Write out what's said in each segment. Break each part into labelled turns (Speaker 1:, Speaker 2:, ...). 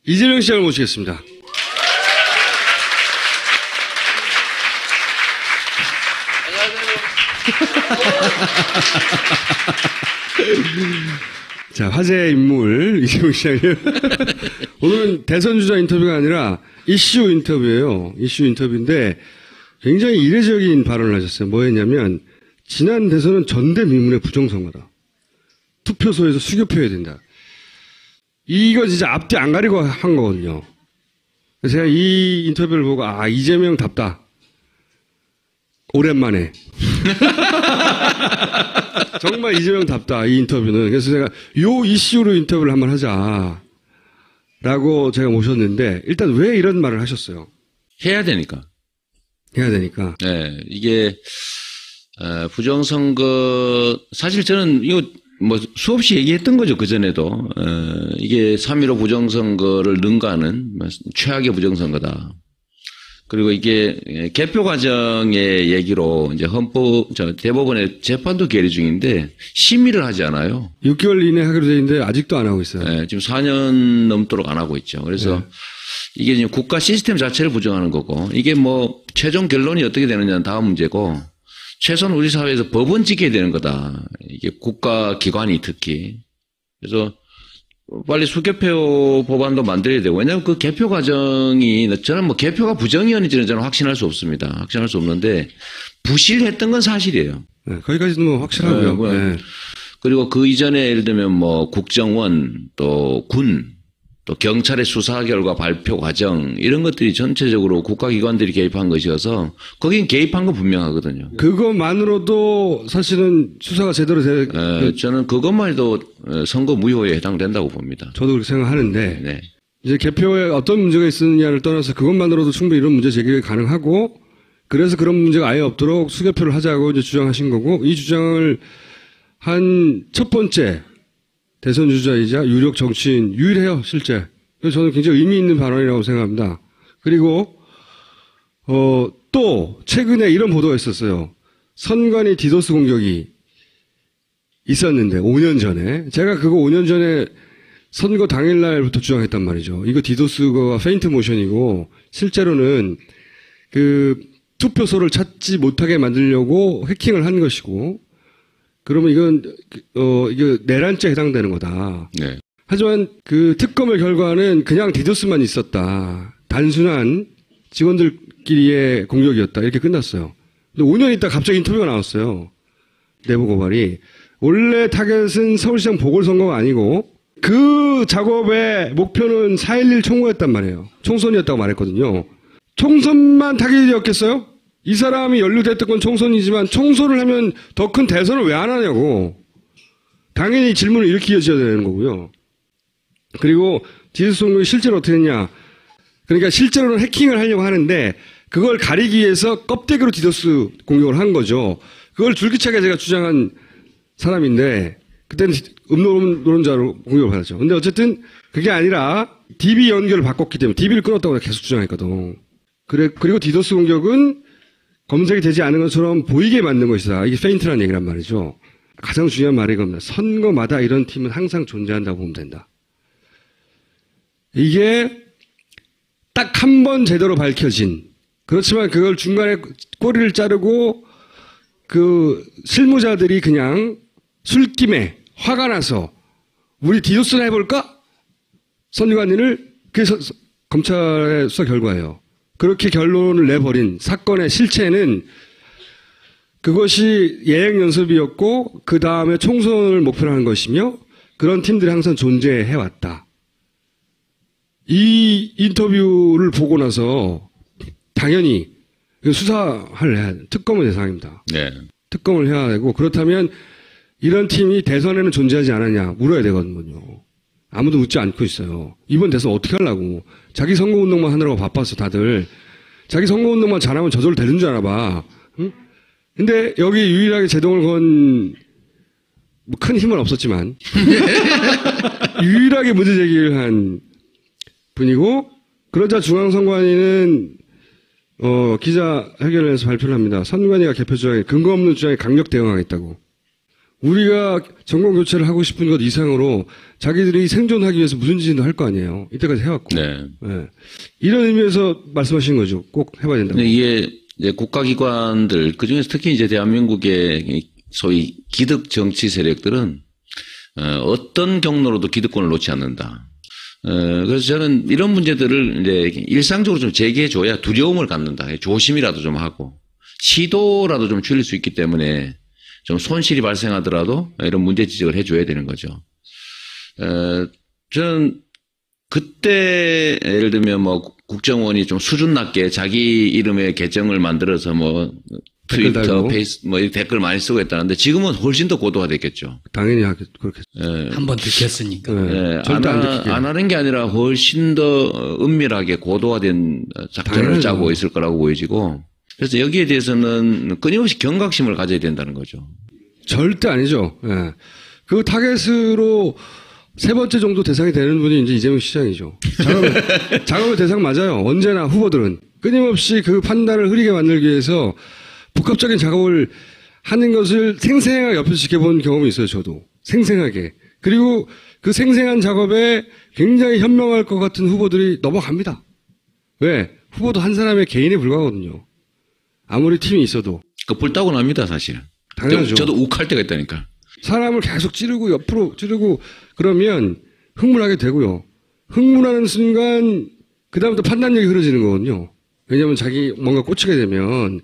Speaker 1: 이재명 시장을 모시겠습니다. 자, 화제의 인물 이재명 시장이요. 오늘은 대선 주자 인터뷰가 아니라 이슈 인터뷰예요. 이슈 인터뷰인데 굉장히 이례적인 발언을 하셨어요. 뭐였냐면 지난 대선은 전대미문의 부정선거다. 투표소에서 수교표해야 된다. 이거 진짜 앞뒤 안 가리고 한 거거든요. 그래서 제가 이 인터뷰를 보고 이재명답다. 오랜만에. 정말 이재명답다, 이 인터뷰는. 그래서 제가 요 이슈로 인터뷰를 한번 하자라고 제가 모셨는데 일단 왜 이런 말을 하셨어요?
Speaker 2: 해야 되니까.
Speaker 1: 해야 되니까.
Speaker 2: 네, 이게 부정선거 사실 저는 이거 뭐 수없이 얘기했던 거죠, 그전에도. 이게 3.15 부정선거를 능가하는 최악의 부정선거다. 그리고 이게 개표 과정의 얘기로 이제 대법원의 재판도 계류 중인데 심의를 하지 않아요.
Speaker 1: 6개월 이내 하기로 돼 있는데 아직도 안 하고 있어요.
Speaker 2: 네, 지금 4년 넘도록 안 하고 있죠. 그래서 이게 지금 국가 시스템 자체를 부정하는 거고 이게 뭐 최종 결론이 어떻게 되느냐는 다음 문제고 최소한 우리 사회에서 법은 지켜야 되는 거다. 이게 국가 기관이 특히. 그래서 빨리 수개표 법안도 만들어야 되고, 왜냐하면 그 개표 과정이, 저는 뭐 개표가 부정이었는지는 저는 확신할 수 없습니다. 확신할 수 없는데, 부실했던 건 사실이에요.
Speaker 1: 네, 거기까지는 뭐 확실하고요. 네.
Speaker 2: 그리고 그 이전에 예를 들면 뭐 국정원, 또 군, 또 경찰의 수사 결과 발표 과정, 이런 것들이 전체적으로 국가기관들이 개입한 것이어서, 거긴 개입한 건 분명하거든요.
Speaker 1: 그것만으로도 사실은 수사가 제대로
Speaker 2: 저는 그것만 해도 선거 무효에 해당된다고 봅니다.
Speaker 1: 저도 그렇게 생각하는데,
Speaker 2: 네.
Speaker 1: 이제 개표에 어떤 문제가 있느냐를 떠나서 그것만으로도 충분히 이런 문제 제기가 가능하고, 그래서 그런 문제가 아예 없도록 수개표를 하자고 이제 주장하신 거고, 이 주장을 한 첫 번째 대선 주자이자 유력 정치인 유일해요, 실제. 그래서 저는 굉장히 의미 있는 발언이라고 생각합니다. 그리고 또 최근에 이런 보도가 있었어요. 선관위 디도스 공격이 있었는데 5년 전에 제가 그거 5년 전에 선거 당일날부터 주장했단 말이죠. 이거 디도스가 페인트 모션이고 실제로는 그 투표소를 찾지 못하게 만들려고 해킹을 한 것이고 그러면 이건 이게 내란죄에 해당되는 거다.
Speaker 2: 네.
Speaker 1: 하지만 그 특검의 결과는 그냥 디도스만 있었다. 단순한 직원들끼리의 공격이었다. 이렇게 끝났어요. 근데 5년 있다 갑자기 인터뷰가 나왔어요. 내부 고발이. 원래 타겟은 서울시장 보궐선거가 아니고 그 작업의 목표는 4.11 총무였단 말이에요. 총선이었다고 말했거든요. 총선만 타겟이었겠어요? 이 사람이 연루됐던 건 총선이지만 총선을 하면 더 큰 대선을 왜 안 하냐고. 당연히 질문을 이렇게 이어져야 되는 거고요. 그리고 디도스 공격이 실제로 어떻게 했냐. 그러니까 실제로는 해킹을 하려고 하는데 그걸 가리기 위해서 껍데기로 디도스 공격을 한 거죠. 그걸 줄기차게 제가 주장한 사람인데 그때는 음노론자로 공격을 받았죠. 근데 어쨌든 그게 아니라 DB 연결을 바꿨기 때문에 DB를 끊었다고 계속 주장했거든. 그리고 디도스 공격은 검색이 되지 않은 것처럼 보이게 만든 것이다. 이게 페인트라는 얘기란 말이죠. 가장 중요한 말이 이겁니다. 선거마다 이런 팀은 항상 존재한다고 보면 된다. 이게 딱 한 번 제대로 밝혀진, 그렇지만 그걸 중간에 꼬리를 자르고 그 실무자들이 그냥 술김에 화가 나서 우리 디도스나 해볼까? 선관위를 그래서 검찰의 수사 결과예요. 그렇게 결론을 내버린 사건의 실체는 그것이 예행 연습이었고 그 다음에 총선을 목표로 하는 것이며 그런 팀들이 항상 존재해왔다. 이 인터뷰를 보고 나서 당연히 수사를 해야 돼. 특검의 대상입니다.
Speaker 2: 네.
Speaker 1: 특검을 해야 되고 그렇다면 이런 팀이 대선에는 존재하지 않았냐 물어야 되거든요. 아무도 묻지 않고 있어요. 이번 대선 어떻게 하려고. 자기 선거운동만 하느라고 바빴어 다들. 자기 선거운동만 잘하면 저절로 되는 줄 알아 봐. 응? 근데 여기 유일하게 제동을 건 뭐 큰 힘은 없었지만 유일하게 문제 제기를 한 분이고 그러자 중앙선관위는 기자회견을 해서 발표를 합니다. 선관위가 개표 주장에 근거 없는 주장에 강력 대응하겠다고. 우리가 정권 교체를 하고 싶은 것 이상으로 자기들이 생존하기 위해서 무슨 짓이든 할 거 아니에요. 이때까지 해왔고.
Speaker 2: 네.
Speaker 1: 네. 이런 의미에서 말씀하신 거죠. 꼭 해봐야 된다고.
Speaker 2: 근데 이게 이제 국가기관들, 그 중에서 특히 이제 대한민국의 소위 기득 정치 세력들은 어떤 경로로도 기득권을 놓지 않는다. 그래서 저는 이런 문제들을 이제 일상적으로 좀 제기해줘야 두려움을 갖는다. 조심이라도 좀 하고 시도라도 좀 줄일 수 있기 때문에 좀 손실이 발생하더라도 이런 문제 지적을 해줘야 되는 거죠. 저는 그때 예를 들면 뭐 국정원이 좀 수준 낮게 자기 이름의 계정을 만들어서 뭐 트위터, 페이스 뭐 댓글 많이 쓰고 했다는데 지금은 훨씬 더 고도화됐겠죠.
Speaker 1: 당연히 그렇게.
Speaker 3: 한번 들켰으니까.
Speaker 1: 네. 절대
Speaker 2: 안 하는 게 아니라 훨씬 더 은밀하게 고도화된 작전을
Speaker 1: 당연하죠.
Speaker 2: 짜고 있을 거라고 보여지고 그래서 여기에 대해서는 끊임없이 경각심을 가져야 된다는 거죠.
Speaker 1: 절대 아니죠. 예. 그 타겟으로 세 번째 정도 대상이 되는 분이 이제 이재명 시장이죠. 작업의 대상 맞아요. 언제나 후보들은. 끊임없이 그 판단을 흐리게 만들기 위해서 복합적인 작업을 하는 것을 생생하게 옆에서 지켜본 경험이 있어요, 저도. 생생하게. 그리고 그 생생한 작업에 굉장히 현명할 것 같은 후보들이 넘어갑니다. 왜? 후보도 한 사람의 개인에 불과하거든요. 아무리 팀이 있어도.
Speaker 2: 그 불타고 납니다, 사실.
Speaker 1: 당연하죠.
Speaker 2: 저도 욱할 때가 있다니까.
Speaker 1: 사람을 계속 찌르고 옆으로 찌르고 그러면 흥분하게 되고요. 흥분하는 순간 그다음부터 판단력이 흐려지는 거거든요. 왜냐하면 자기 뭔가 꽂히게 되면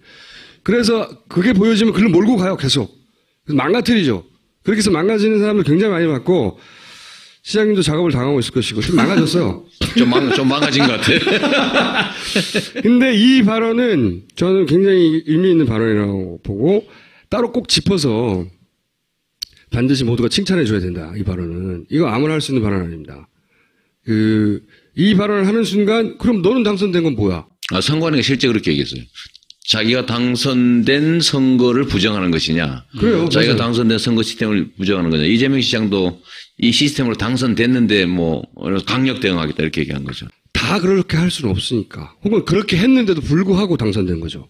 Speaker 1: 그래서 그게 보여지면 그걸 몰고 가요 계속. 그래서 망가뜨리죠. 그렇게 해서 망가지는 사람들 굉장히 많이 봤고 시장님도 작업을 당하고 있을 것이고 좀 망가졌어요.
Speaker 2: 좀 망가진 것 같아.
Speaker 1: 근데 이 발언은 저는 굉장히 의미 있는 발언이라고 보고 따로 꼭 짚어서 반드시 모두가 칭찬해 줘야 된다. 이 발언은. 이거 아무나 할 수 있는 발언 아닙니다. 이 발언을 하는 순간 그럼 너는 당선된 건 뭐야?
Speaker 2: 선관위가 실제 그렇게 얘기했어요. 자기가 당선된 선거를 부정하는 것이냐.
Speaker 1: 그래요.
Speaker 2: 자기가
Speaker 1: 맞아요.
Speaker 2: 당선된 선거 시스템을 부정하는 거냐. 이재명 시장도 이 시스템으로 당선됐는데 뭐 강력 대응하겠다 이렇게 얘기한 거죠.
Speaker 1: 다 그렇게 할 수는 없으니까. 혹은 그렇게 했는데도 불구하고 당선된 거죠.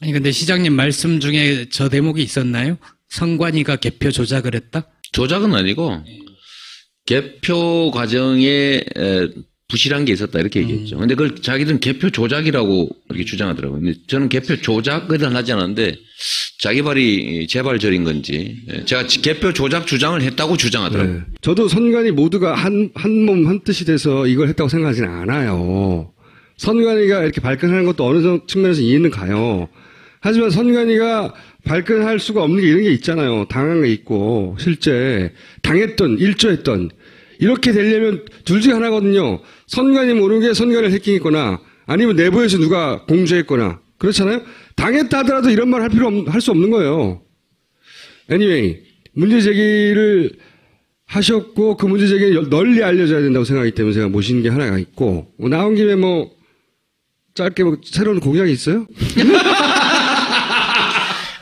Speaker 3: 아니 근데 시장님 말씀 중에 저 대목이 있었나요? 선관위가 개표 조작을 했다?
Speaker 2: 조작은 아니고 개표 과정에 부실한 게 있었다 이렇게 얘기했죠. 근데 그걸 자기들은 개표 조작이라고 이렇게 주장하더라고요. 근데 저는 개표 조작은 하지 않았는데 자기 발이 재발절인 건지 제가 개표 조작 주장을 했다고 주장하더라고요.
Speaker 1: 네. 저도 선관위 모두가 한 몸 한 뜻이 돼서 이걸 했다고 생각하지는 않아요. 선관위가 이렇게 발끈하는 것도 어느 측면에서 이해는 가요. 하지만 선관위가 발끈할 수가 없는 게 이런 게 있잖아요. 당한 게 있고 실제 당했던 일조했던 이렇게 되려면 둘 중에 하나거든요. 선관위 모르게 선관위를 해킹했거나 아니면 내부에서 누가 공주했거나 그렇잖아요. 당했다 하더라도 이런 말 할 수 없는 거예요. Anyway 문제 제기를 하셨고 그 문제 제기는 널리 알려져야 된다고 생각하기 때문에 제가 모신 게 하나가 있고 나온 김에 뭐 짧게 뭐 새로운 공약이 있어요?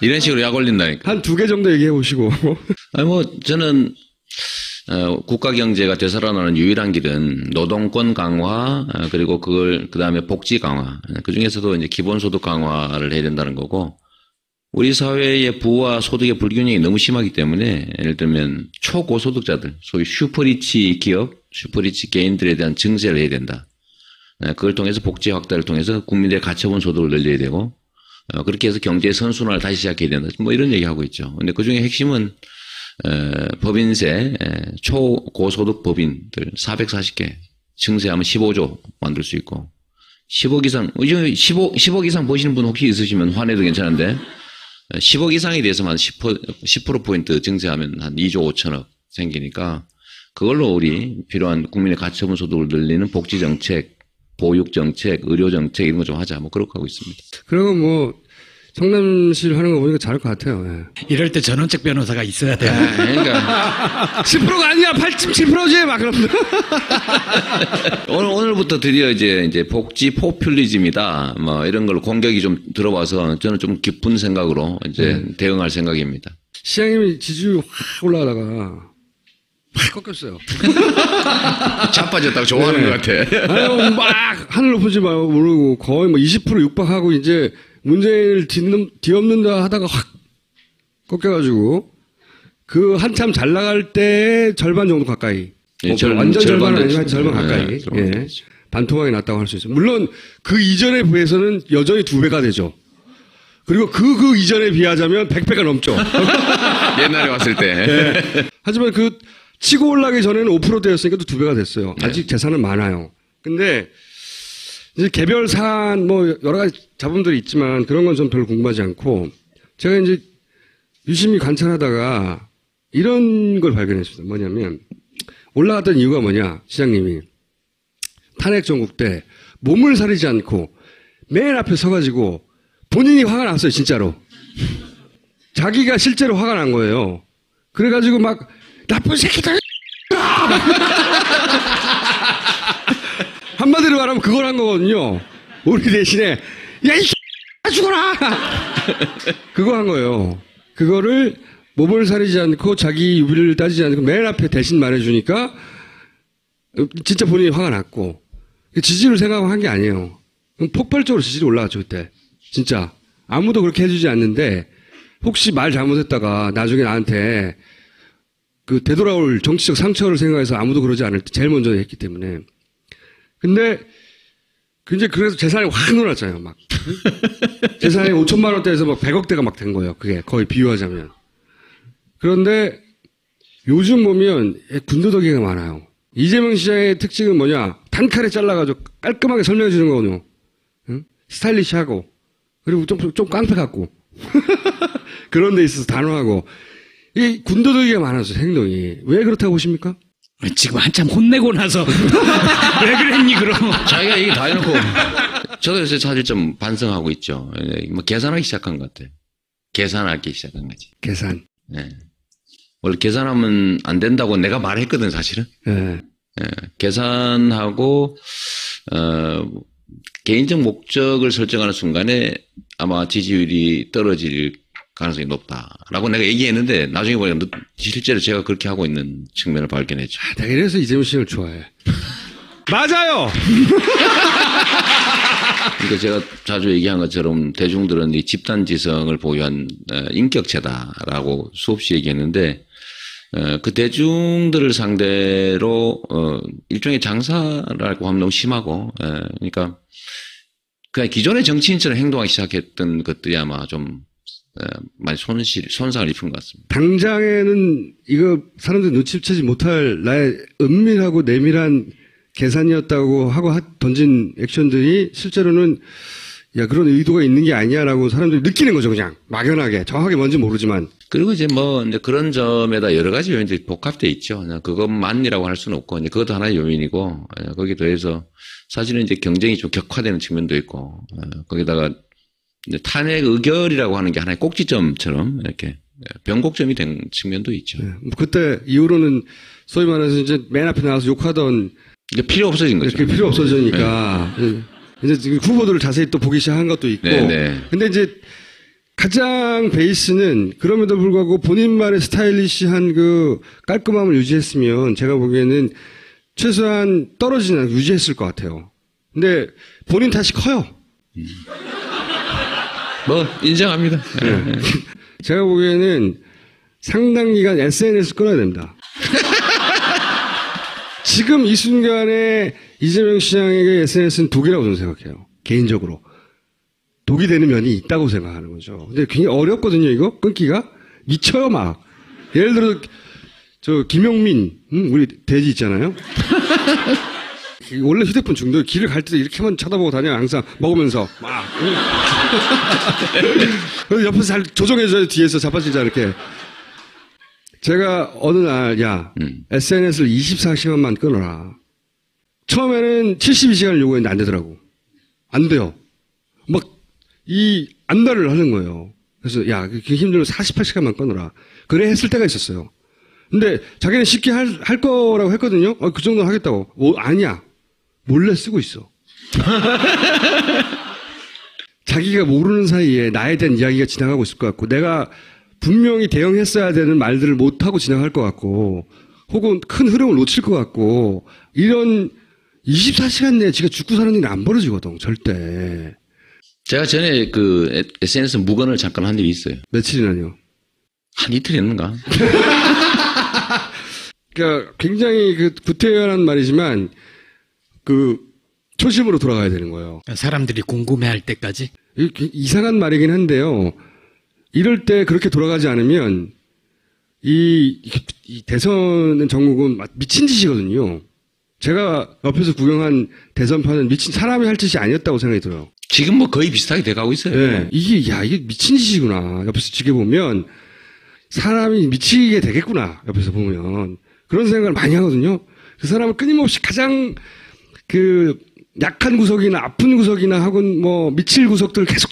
Speaker 2: 이런 식으로 약 올린다니까.
Speaker 1: 한 2개 정도 얘기해 보시고.
Speaker 2: 아니 뭐 저는 국가 경제가 되살아나는 유일한 길은 노동권 강화 그리고 그다음에 복지 강화 그 중에서도 이제 기본소득 강화를 해야 된다는 거고 우리 사회의 부와 소득의 불균형이 너무 심하기 때문에 예를 들면 초고소득자들 소위 슈퍼리치 기업, 슈퍼리치 개인들에 대한 증세를 해야 된다. 그걸 통해서 복지 확대를 통해서 국민들의 가처분 소득을 늘려야 되고 그렇게 해서 경제 선순환을 다시 시작해야 된다. 뭐 이런 얘기하고 있죠. 근데 그중에 핵심은 법인세 초고소득 법인들 440개 증세하면 15조 만들 수 있고 10억 이상 10억 이상 버시는 분 혹시 있으시면 환해도 괜찮은데 10억 이상에 대해서만 10%포인트 증세하면 한 2조 5천억 생기니까 그걸로 우리 필요한 국민의 가처분 소득을 늘리는 복지 정책, 보육 정책, 의료 정책 이런 거 좀 하자 뭐 그렇게 하고 있습니다.
Speaker 1: 그리고 뭐 성남시를 하는 거 보니까 잘할 것 같아요. 예.
Speaker 3: 이럴 때 전원책 변호사가 있어야 돼요.
Speaker 2: 그러니까
Speaker 1: 10%가 아니야 8.7%지 막 그러면
Speaker 2: 오늘부터 드디어 이제 복지 포퓰리즘이다 뭐 이런 걸로 공격이 좀 들어와서 저는 좀 기쁜 생각으로 이제 대응할 생각입니다.
Speaker 1: 시장님이 지지율 확 올라가다가 확 꺾였어요.
Speaker 2: 자빠졌다고 좋아하는
Speaker 1: 네.
Speaker 2: 것 같아.
Speaker 1: 아유 막 하늘 높은지 모르고 거의 뭐 20% 육박하고 이제 문재인을 뒤엎는다 하다가 확 꺾여가지고 그 한참 잘 나갈 때 절반 정도 가까이.
Speaker 2: 예,
Speaker 1: 완전 절반은
Speaker 2: 됐죠.
Speaker 1: 아니지만 절반 가까이.
Speaker 2: 네, 절반
Speaker 1: 예.
Speaker 2: 됐죠.
Speaker 1: 반토막이 났다고 할 수 있어요. 물론 그 이전에 비해서는 여전히 2배가 되죠. 그리고 그 이전에 비하자면 100배가 넘죠.
Speaker 2: 옛날에 왔을 때.
Speaker 1: 네. 하지만 그 치고 올라가기 전에는 5%대였으니까 또 2배가 됐어요. 아직 재산은 많아요. 근데 이제 개별 사안 뭐 여러 가지 자본들이 있지만 그런 건 좀 별로 궁금하지 않고 제가 이제 유심히 관찰하다가 이런 걸 발견했습니다. 뭐냐면 올라갔던 이유가 뭐냐, 시장님이 탄핵 정국 때 몸을 사리지 않고 맨 앞에 서가지고 본인이 화가 났어요, 진짜로. 자기가 실제로 화가 난 거예요. 그래가지고 막 나쁜 새끼들 한마디로 말하면 그걸 한 거거든요. 우리 대신에 야 이 죽어라 그거 한 거예요. 그거를 몸을 사리지 않고 자기 유비를 따지지 않고 맨 앞에 대신 말해주니까 진짜 본인이 화가 났고 지지를 생각하고 한 게 아니에요. 폭발적으로 지지율이 올라갔죠 그때. 진짜 아무도 그렇게 해주지 않는데 혹시 말 잘못했다가 나중에 나한테 그 되돌아올 정치적 상처를 생각해서 아무도 그러지 않을 때 제일 먼저 했기 때문에. 근데 이제 그래서 재산이 확 늘어났잖아요. 막 재산이 5천만 원대에서 막 100억대가 막 된 거예요. 그게 거의 비유하자면. 그런데 요즘 보면 군더더기가 많아요. 이재명 시장의 특징은 뭐냐? 단칼에 잘라가지고 깔끔하게 설명해 주는 거거든요. 응? 스타일리시하고 그리고 좀 깡패 같고 그런 데 있어서 단호하고 이 군더더기가 많아서 행동이 왜 그렇다고 보십니까?
Speaker 3: 지금 한참 혼내고 나서 왜 그랬니 그럼?
Speaker 2: 자기가 얘기 다 해놓고 저도 요새 사실 좀 반성하고 있죠. 뭐 계산하기 시작한 것 같아요. 계산하기 시작한 거지.
Speaker 1: 계산.
Speaker 2: 네. 원래 계산하면 안 된다고 내가 말했거든 사실은.
Speaker 1: 네.
Speaker 2: 예, 계산하고 개인적 목적을 설정하는 순간에 아마 지지율이 떨어질 가능성이 높다라고 내가 얘기했는데 나중에 보니까 실제로 제가 그렇게 하고 있는 측면을 발견했죠.
Speaker 1: 내가 이래서 이재명 씨를 좋아해. 맞아요.
Speaker 2: 그러니까 제가 자주 얘기한 것처럼 대중들은 이 집단지성을 보유한 인격체다라고 수없이 얘기했는데 그 대중들을 상대로 일종의 장사라고 하면 너무 심하고 그러니까 그냥 기존의 정치인처럼 행동하기 시작했던 것들이 아마 좀 많이 손상을 입은 것 같습니다.
Speaker 1: 당장에는 이거 사람들이 눈치채지 못할 나의 은밀하고 내밀한 계산이었다고 하고 던진 액션들이 실제로는 야 그런 의도가 있는 게 아니야라고 사람들이 느끼는 거죠. 그냥 막연하게 정확하게 뭔지 모르지만.
Speaker 2: 그리고 이제 뭐 이제 그런 점에다 여러 가지 요인들이 복합돼 있죠. 그것만이라고 할 수는 없고 이제 그것도 하나의 요인이고 거기에 더해서 사실은 이제 경쟁이 좀 격화되는 측면도 있고 거기다가 이제 탄핵 의결이라고 하는 게 하나의 꼭지점처럼 이렇게 변곡점이 된 측면도 있죠.
Speaker 1: 네. 그때 이후로는 소위 말해서 이제 맨 앞에 나와서 욕하던
Speaker 2: 이제 필요 없어진 거죠.
Speaker 1: 그게 필요 없어지니까 이제 지금 후보들을 자세히 또 보기 시작한 것도 있고.
Speaker 2: 네네.
Speaker 1: 근데 이제 가장 베이스는 그럼에도 불구하고 본인만의 스타일리시한 그 깔끔함을 유지했으면 제가 보기에는 최소한 떨어지지 않고 유지했을 것 같아요. 근데 본인 탓이 커요.
Speaker 2: 뭐 인정합니다.
Speaker 1: 네. 제가 보기에는 상당 기간 SNS 끊어야 됩니다. 지금 이 순간에 이재명 시장에게 SNS는 독이라고 저는 생각해요. 개인적으로. 독이 되는 면이 있다고 생각하는 거죠. 근데 굉장히 어렵거든요, 이거? 끊기가? 미쳐요, 막. 예를 들어, 김용민, 우리 돼지 있잖아요? 원래 휴대폰 중독, 길을 갈 때도 이렇게만 쳐다보고 다녀요, 항상. 먹으면서. 막. 그래서 옆에서 잘 조정해줘야 뒤에서 자빠지자, 이렇게. 제가 어느 날, SNS를 24시간만 끊어라. 처음에는 72시간을 요구했는데 안 되더라고. 안 돼요. 막, 안달을 하는 거예요. 그래서, 그게 힘들면 48시간만 끊어라. 그래 했을 때가 있었어요. 근데 자기는 쉽게 할 거라고 했거든요. 그 정도는 하겠다고. 아니야. 몰래 쓰고 있어. 자기가 모르는 사이에 나에 대한 이야기가 지나가고 있을 것 같고, 내가 분명히 대응했어야 되는 말들을 못하고 지나갈 것 같고, 혹은 큰 흐름을 놓칠 것 같고, 이런 24시간 내에 지가 죽고 사는 일이 안 벌어지거든, 절대.
Speaker 2: 제가 전에 그 SNS 무건을 잠깐 한 일이 있어요.
Speaker 1: 며칠이나요?
Speaker 2: 한 이틀 했는가?
Speaker 1: 그러니까 굉장히 그 구태연한 말이지만 그 초심으로 돌아가야 되는 거예요.
Speaker 3: 사람들이 궁금해할 때까지.
Speaker 1: 이상한 말이긴 한데요. 이럴 때 그렇게 돌아가지 않으면 이 대선 전국은 미친 짓이거든요. 제가 옆에서 구경한 대선판은 미친 사람이 할 짓이 아니었다고 생각이 들어요.
Speaker 2: 지금 뭐 거의 비슷하게 돼가고 있어요.
Speaker 1: 네, 이게 미친 짓이구나. 옆에서 지켜보면 사람이 미치게 되겠구나. 옆에서 보면 그런 생각을 많이 하거든요. 그 사람은 끊임없이 가장 그 약한 구석이나 아픈 구석이나 혹은 뭐 미칠 구석들을 계속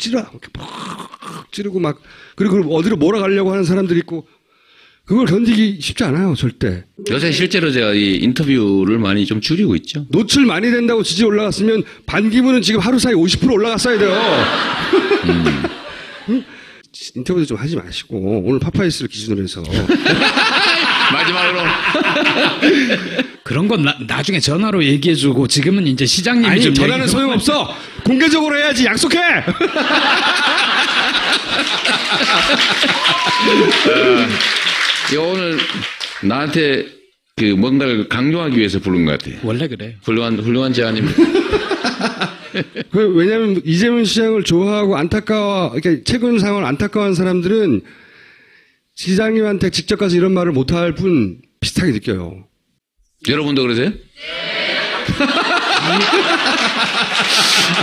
Speaker 1: 찌르고 막 그리고 어디로 몰아가려고 하는 사람들이 있고 그걸 견디기 쉽지 않아요, 절대.
Speaker 2: 요새 실제로 제가 이 인터뷰를 많이 좀 줄이고 있죠.
Speaker 1: 노출 많이 된다고 지지 올라갔으면 반기문은 지금 하루 사이 50% 올라갔어야 돼요. 인터뷰도 좀 하지 마시고 오늘 파파이스를 기준으로 해서
Speaker 2: 마지막으로
Speaker 3: 그런 건 나중에 전화로 얘기해주고 지금은 이제 시장님이
Speaker 1: 아니
Speaker 3: 좀
Speaker 1: 전화는 소용없어. 공개적으로 해야지. 약속해.
Speaker 2: 오늘 나한테 그 뭔가를 강조하기 위해서 부른 것 같아요.
Speaker 3: 원래 그래요.
Speaker 2: 훌륭한 제안입니다.
Speaker 1: 왜냐하면 이재명 시장을 좋아하고 이렇게 최근 상황을 안타까워하는 사람들은 시장님한테 직접 가서 이런 말을 못할 뿐 비슷하게 느껴요.
Speaker 2: 여러분도 그러세요? 네.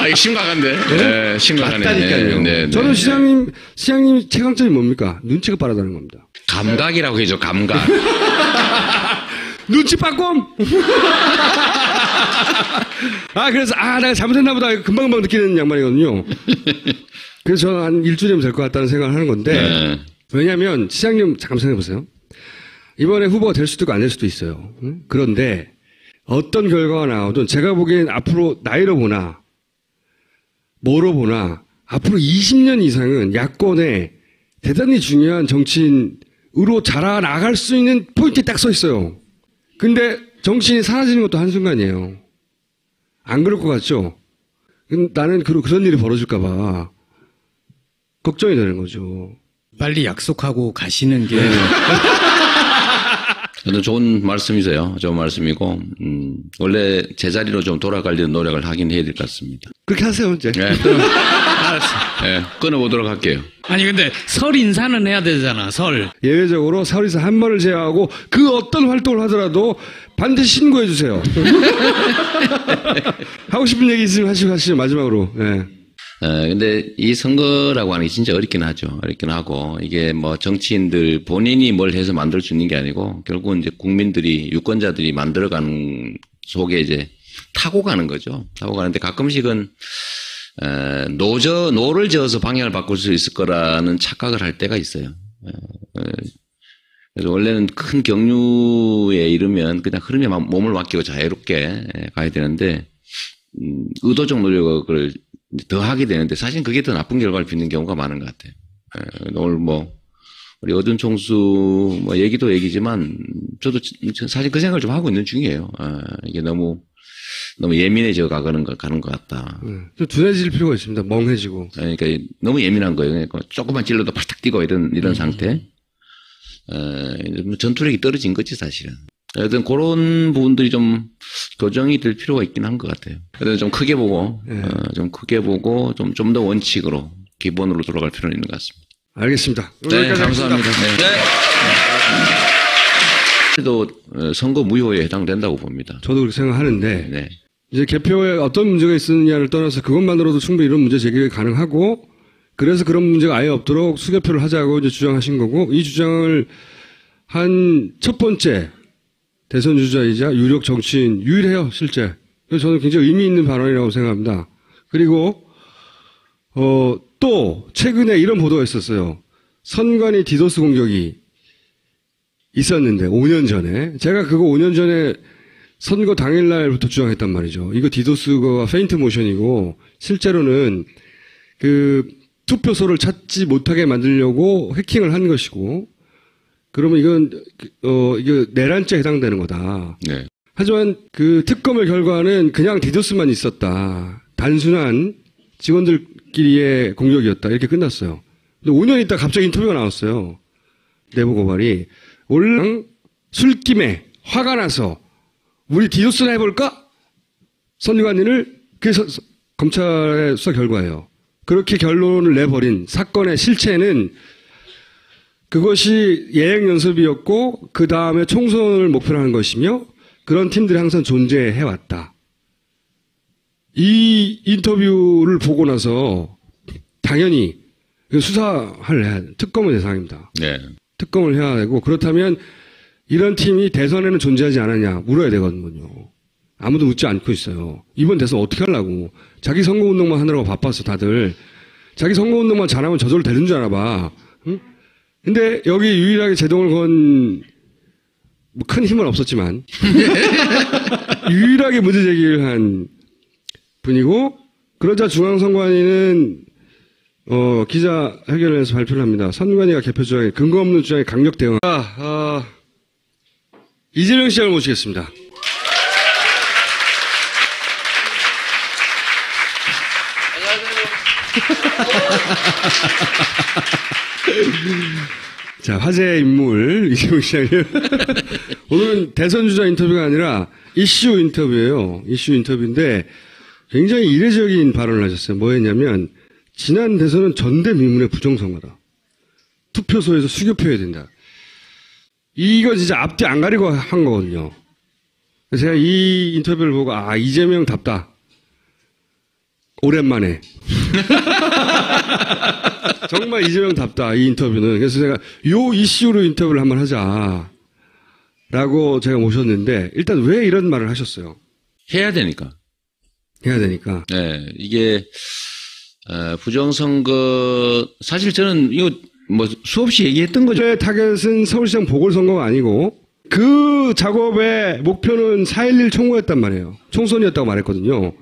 Speaker 2: 이거 심각한데? 네, 심각하네.
Speaker 1: 맞다니까요.
Speaker 2: 네.
Speaker 1: 저는 시장님 최강점이 뭡니까? 눈치가 빠르다는 겁니다.
Speaker 2: 감각이라고 해줘, 감각.
Speaker 1: 눈치 빠꼼! 그래서, 내가 잘못했나 보다. 금방금방 느끼는 양반이거든요. 그래서 저는 한 일주일이면 될 것 같다는 생각을 하는 건데,
Speaker 2: 네.
Speaker 1: 왜냐면, 시장님, 잠깐 생각해보세요. 이번에 후보가 될 수도 있고 안 될 수도 있어요. 응? 그런데, 어떤 결과가 나오든 제가 보기엔 앞으로 나이로 보나, 뭐로 보나, 앞으로 20년 이상은 야권에 대단히 중요한 정치인으로 자라나갈 수 있는 포인트에 딱 서 있어요. 근데 정치인이 사라지는 것도 한순간이에요. 안 그럴 것 같죠? 나는 그런 일이 벌어질까봐 걱정이 되는 거죠.
Speaker 3: 빨리 약속하고 가시는 게
Speaker 2: 저는 좋은 말씀이세요. 좋은 말씀이고, 원래 제자리로 좀 돌아가려는 노력을 하긴 해야 될 것 같습니다.
Speaker 1: 그렇게 하세요, 이제.
Speaker 2: 네, 알았어. 네, 끊어보도록 할게요.
Speaker 3: 아니 근데 설 인사는 해야 되잖아. 설.
Speaker 1: 예외적으로 서울에서 한 번을 제외하고 그 어떤 활동을 하더라도 반드시 신고해 주세요. 하고 싶은 얘기 있으면 하시죠, 마지막으로. 네.
Speaker 2: 근데 이 선거라고 하는 게 진짜 어렵긴 하죠. 어렵긴 하고, 이게 뭐 정치인들 본인이 뭘 해서 만들 수 있는 게 아니고, 결국은 이제 국민들이, 유권자들이 만들어가는 속에 이제 타고 가는 거죠. 타고 가는데 가끔씩은, 노를 저어서 방향을 바꿀 수 있을 거라는 착각을 할 때가 있어요. 그래서 원래는 큰 경류에 이르면 그냥 흐름에 몸을 맡기고 자유롭게 가야 되는데, 의도적 노력을 더 하게 되는데 사실 그게 더 나쁜 결과를 빚는 경우가 많은 것 같아요. 오늘 뭐 우리 어둔 총수 뭐 얘기도 얘기지만 저도 사실 그 생각을 좀 하고 있는 중이에요. 이게 너무 예민해져 가는 것 같다.
Speaker 1: 좀 둔해질 필요가 있습니다. 멍해지고.
Speaker 2: 그러니까 너무 예민한 거예요. 그러니까 조금만 찔러도 팔딱 뛰고 이런 상태. 전투력이 떨어진 거지 사실은. 하여튼 그런 부분들이 좀 교정이 될 필요가 있긴 한 것 같아요. 하여튼 좀 크게 보고, 좀 더 원칙으로, 기본으로 돌아갈 필요는 있는 것 같습니다.
Speaker 1: 알겠습니다.
Speaker 2: 네, 감사합니다. 네. 그래도 선거 무효에 해당된다고 봅니다.
Speaker 1: 저도 그렇게 생각하는데,
Speaker 2: 네.
Speaker 1: 이제 개표에 어떤 문제가 있었느냐를 떠나서 그것만으로도 충분히 이런 문제 제기가 가능하고, 그래서 그런 문제가 아예 없도록 수개표를 하자고 이제 주장하신 거고, 이 주장을 한 첫 번째, 대선 주자이자 유력 정치인 유일해요, 실제. 그래서 저는 굉장히 의미 있는 발언이라고 생각합니다. 그리고 또 최근에 이런 보도가 있었어요. 선관위 디도스 공격이 있었는데 5년 전에 제가 그거 5년 전에 선거 당일날부터 주장했단 말이죠. 이거 디도스가 페인트 모션이고 실제로는 그 투표소를 찾지 못하게 만들려고 해킹을 한 것이고 그러면 이게 내란죄에 해당되는 거다.
Speaker 2: 네.
Speaker 1: 하지만 그 특검의 결과는 그냥 디도스만 있었다. 단순한 직원들끼리의 공격이었다. 이렇게 끝났어요. 근데 5년 있다 갑자기 인터뷰가 나왔어요. 내부 고발이 올랑 술김에 화가 나서 우리 디도스나 해볼까? 선관위를 그래서 검찰의 수사 결과예요. 그렇게 결론을 내버린 사건의 실체는 그것이 예행 연습이었고 그 다음에 총선을 목표로 하는 것이며 그런 팀들이 항상 존재해왔다. 이 인터뷰를 보고 나서 당연히 수사를 해야 돼. 특검의 대상입니다.
Speaker 2: 네.
Speaker 1: 특검을 해야 되고 그렇다면 이런 팀이 대선에는 존재하지 않았냐 물어야 되거든요. 아무도 묻지 않고 있어요. 이번 대선 어떻게 하려고. 자기 선거운동만 하느라고 바빴어 다들. 자기 선거운동만 잘하면 저절로 되는 줄 알아 봐. 응? 근데 여기 유일하게 제동을 건 뭐 큰 힘은 없었지만 유일하게 문제 제기를 한 분이고 그러자 중앙선관위는 기자회견에서 발표를 합니다. 선관위가 개표 주장에 근거 없는 주장에 강력 대응. 이재명 시장을 모시겠습니다. 자, 화제의 인물, 이재명 시장이요. 오늘은 대선 주자 인터뷰가 아니라 이슈 인터뷰예요. 이슈 인터뷰인데 굉장히 이례적인 발언을 하셨어요. 뭐였냐면, 지난 대선은 전대미문의 부정선거다. 투표소에서 수교표해야 된다. 이거 진짜 앞뒤 안 가리고 한 거거든요. 그래서 제가 이 인터뷰를 보고, 이재명답다. 오랜만에. 정말 이재명답다, 이 인터뷰는. 그래서 제가 요 이슈로 인터뷰를 한번 하자. 라고 제가 모셨는데, 일단 왜 이런 말을 하셨어요?
Speaker 2: 해야 되니까.
Speaker 1: 해야 되니까.
Speaker 2: 네. 이게, 부정선거, 사실 저는 이거 뭐 수없이 얘기했던 거죠.
Speaker 1: 저의 타겟은 서울시장 보궐선거가 아니고, 그 작업의 목표는 4.11 총무였단 말이에요. 총선이었다고 말했거든요.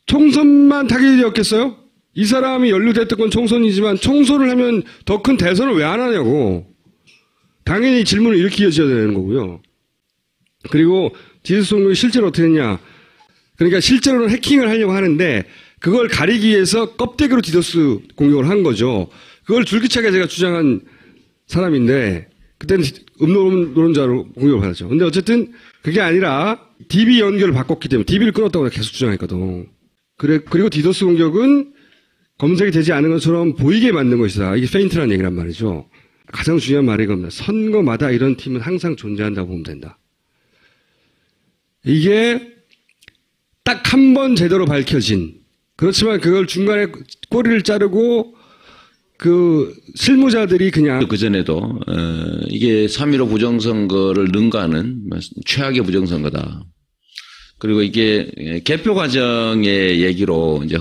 Speaker 1: 총선만 타깃이었겠어요? 이 사람이 연루됐던 건 총선이지만 총선을 하면 더 큰 대선을 왜 안 하냐고. 당연히 질문을 이렇게 이어져야 되는 거고요. 그리고 디도스 공격이 실제로 어떻게 했냐. 그러니까 실제로는 해킹을 하려고 하는데 그걸 가리기 위해서 껍데기로 디도스 공격을 한 거죠. 그걸 줄기차게 제가 주장한 사람인데 그때는 음노론자로 공격을 받았죠. 근데 어쨌든 그게 아니라 DB 연결을 바꿨기 때문에 DB를 끊었다고 내가 계속 주장했거든. 그리고 디도스 공격은 검색이 되지 않은 것처럼 보이게 만든 것이다. 이게 페인트라는 얘기란 말이죠. 가장 중요한 말이 이겁니다. 선거마다 이런 팀은 항상 존재한다고 보면 된다. 이게 딱 한 번 제대로 밝혀진, 그렇지만 그걸 중간에 꼬리를 자르고 그 실무자들이 그냥
Speaker 2: 그전에도 이게 3.15 부정선거를 능가하는 최악의 부정선거다. 그리고 이게 개표 과정의 얘기로 이제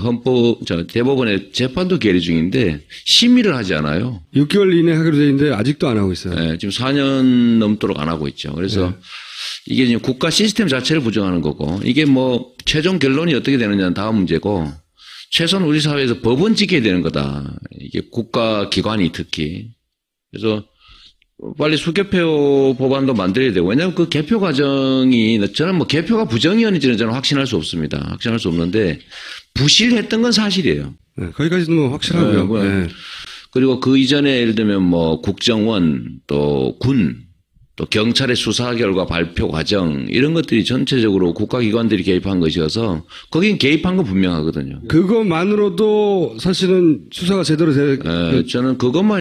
Speaker 2: 대법원의 재판도 계류 중인데 심의를 하지 않아요.
Speaker 1: 6개월 이내 하기로 돼 있는데 아직도 안 하고 있어요.
Speaker 2: 네, 지금 4년 넘도록 안 하고 있죠. 그래서 이게 지금 국가 시스템 자체를 부정하는 거고 이게 뭐 최종 결론이 어떻게 되느냐는 다음 문제고 최소한 우리 사회에서 법은 지켜야 되는 거다. 이게 국가 기관이 특히. 그래서 빨리 수개표 법안도 만들어야 되고, 왜냐하면 그 개표 과정이, 저는 뭐 개표가 부정이었는지는 저는 확신할 수 없습니다. 확신할 수 없는데, 부실했던 건 사실이에요.
Speaker 1: 네, 거기까지는 뭐 확실하고요. 네.
Speaker 2: 그리고 그 이전에 예를 들면 뭐 국정원, 또 군, 또 경찰의 수사 결과 발표 과정, 이런 것들이 전체적으로 국가기관들이 개입한 것이어서, 거긴 개입한 건 분명하거든요.
Speaker 1: 그것만으로도 사실은 수사가 제대로
Speaker 2: 저는 그것만